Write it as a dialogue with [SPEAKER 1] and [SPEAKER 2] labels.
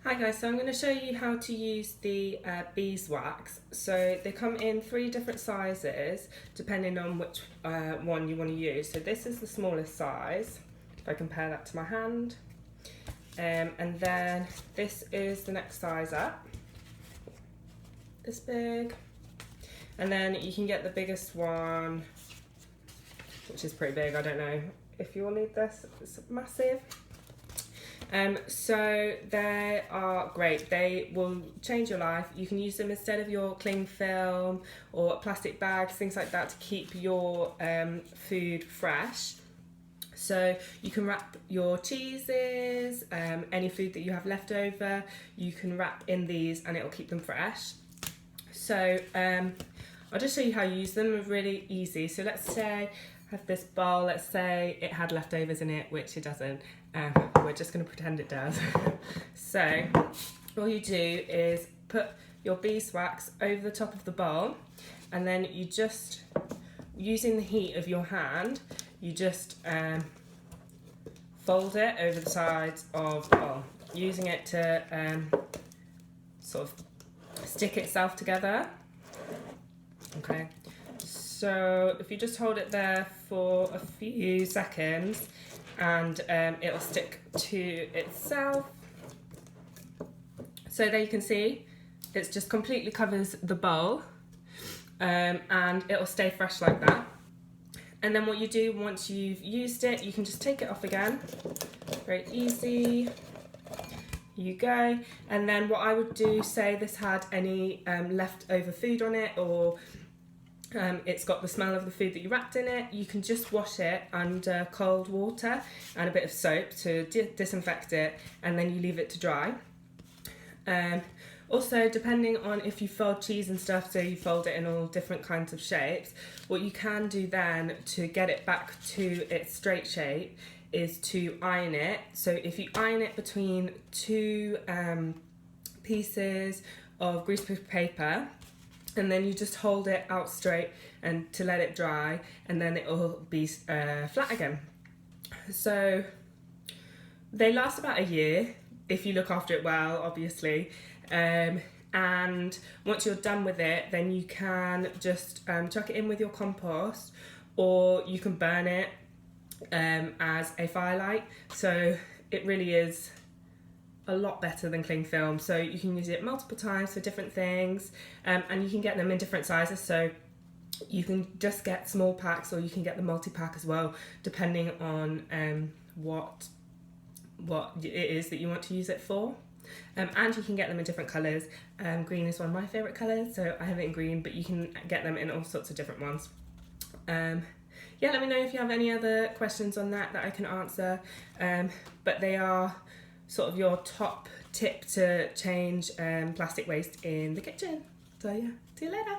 [SPEAKER 1] Hi guys, so I'm going to show you how to use the beeswax. So they come in 3 different sizes depending on which one you want to use. So this is the smallest size, if I compare that to my hand. And then this is the next size up, this big. And then you can get the biggest one, which is pretty big. I don't know if you'll need this, it's massive. So they are great. They will change your life. You can use them instead of your cling film or plastic bags, things like that, to keep your food fresh. So you can wrap your cheeses, any food that you have left over, you can wrap in these and it'll keep them fresh. So I'll just show you how you use them. They're really easy. So let's say I have this bowl, let's say it had leftovers in it, which it doesn't. We're just going to pretend it does. So all you do is put your beeswax over the top of the bowl, and then you just, using the heat of your hand, you just fold it over the sides of the bowl, using it to sort of stick itself together. Okay, so if you just hold it there for a few seconds, and it'll stick to itself. So there you can see, it just completely covers the bowl, and it'll stay fresh like that. And then what you do once you've used it, you can just take it off again. Very easy. You go. And then what I would do, say this had any leftover food on it, or it's got the smell of the food that you wrapped in it, you can just wash it under cold water and a bit of soap to disinfect it, and then you leave it to dry. Also, depending on if you fold cheese and stuff, so you fold it in all different kinds of shapes, what you can do then to get it back to its straight shape is to iron it. So if you iron it between 2 pieces of greaseproof paper, and then you just hold it out straight and to let it dry, and then it will be flat again. So they last about a year if you look after it well, obviously. And once you're done with it, then you can just chuck it in with your compost, or you can burn it as a firelight. So it really is a lot better than cling film. So you can use it multiple times for different things, and you can get them in different sizes. So you can just get small packs, or you can get the multi-pack as well, depending on what it is that you want to use it for. And you can get them in different colours. Green is one of my favourite colours, so I have it in green, but you can get them in all sorts of different ones. Yeah, let me know if you have any other questions on that I can answer. But they are sort of your top tip to change plastic waste in the kitchen. So yeah, see you later.